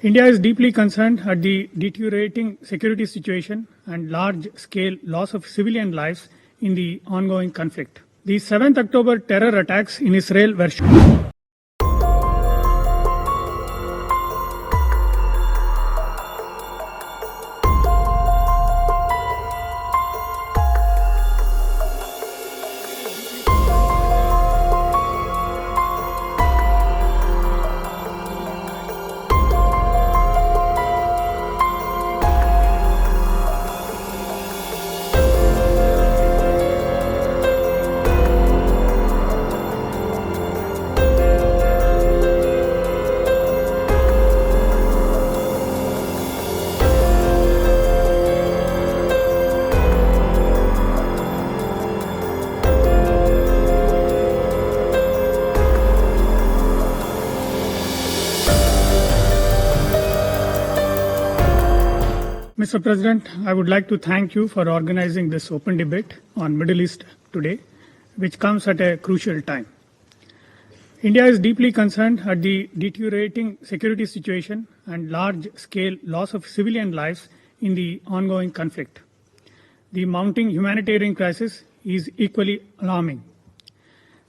India is deeply concerned at the deteriorating security situation and large-scale loss of civilian lives in the ongoing conflict. The 7th October terror attacks in Israel were Mr. President, I would like to thank you for organizing this open debate on Middle East today, which comes at a crucial time. India is deeply concerned at the deteriorating security situation and large-scale loss of civilian lives in the ongoing conflict. The mounting humanitarian crisis is equally alarming.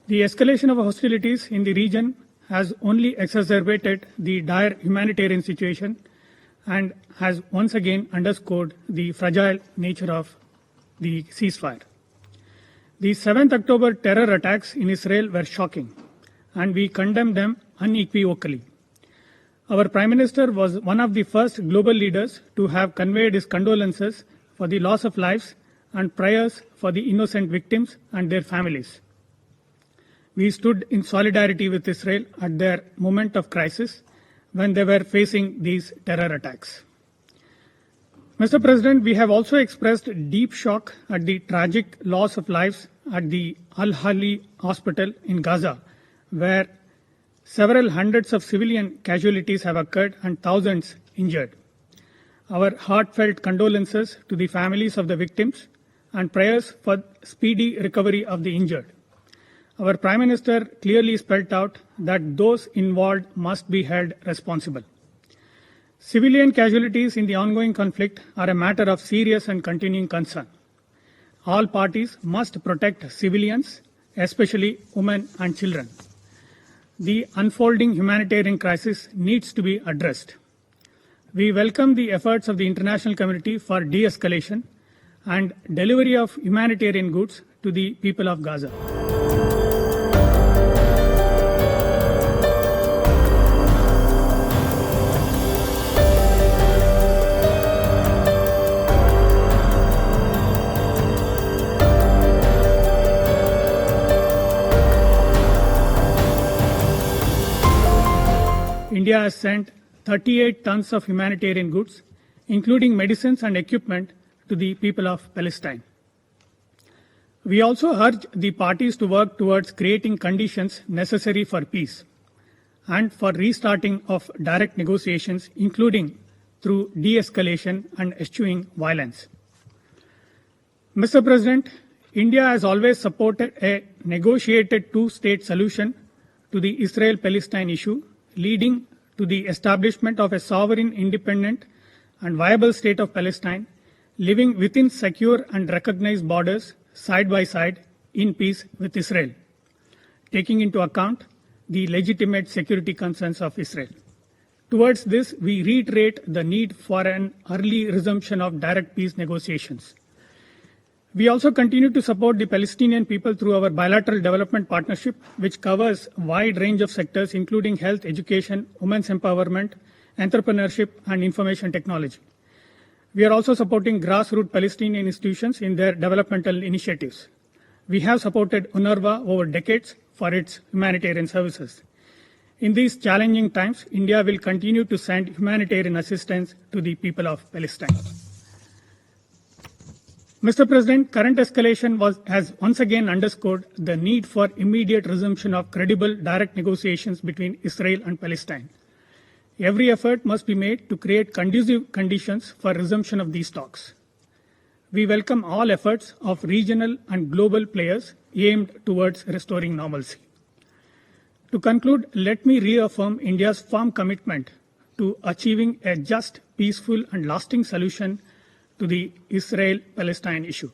The escalation of hostilities in the region has only exacerbated the dire humanitarian situation and has once again underscored the fragile nature of the ceasefire. The 7th October terror attacks in Israel were shocking, and we condemn them unequivocally. Our Prime Minister was one of the first global leaders to have conveyed his condolences for the loss of lives and prayers for the innocent victims and their families. We stood in solidarity with Israel at their moment of crisis when they were facing these terror attacks. Mr. President, we have also expressed deep shock at the tragic loss of lives at the Al-Hali hospital in Gaza, where several hundreds of civilian casualties have occurred and thousands injured. Our heartfelt condolences to the families of the victims and prayers for speedy recovery of the injured. Our Prime Minister clearly spelled out that those involved must be held responsible. Civilian casualties in the ongoing conflict are a matter of serious and continuing concern. All parties must protect civilians, especially women and children. The unfolding humanitarian crisis needs to be addressed. We welcome the efforts of the international community for de-escalation and delivery of humanitarian goods to the people of Gaza. India has sent 38 tons of humanitarian goods, including medicines and equipment, to the people of Palestine. We also urge the parties to work towards creating conditions necessary for peace and for restarting of direct negotiations, including through de-escalation and eschewing violence. Mr. President, India has always supported a negotiated two-state solution to the Israel-Palestine issue, leading to the establishment of a sovereign, independent, and viable state of Palestine, living within secure and recognized borders side by side in peace with Israel, taking into account the legitimate security concerns of Israel. Towards this, we reiterate the need for an early resumption of direct peace negotiations. We also continue to support the Palestinian people through our bilateral development partnership, which covers a wide range of sectors, including health, education, women's empowerment, entrepreneurship, and information technology. We are also supporting grassroots Palestinian institutions in their developmental initiatives. We have supported UNRWA over decades for its humanitarian services. In these challenging times, India will continue to send humanitarian assistance to the people of Palestine. Mr. President, current escalation has once again underscored the need for immediate resumption of credible direct negotiations between Israel and Palestine. Every effort must be made to create conducive conditions for resumption of these talks. We welcome all efforts of regional and global players aimed towards restoring normalcy. To conclude, let me reaffirm India's firm commitment to achieving a just, peaceful, and lasting solution to the Israel-Palestine issue.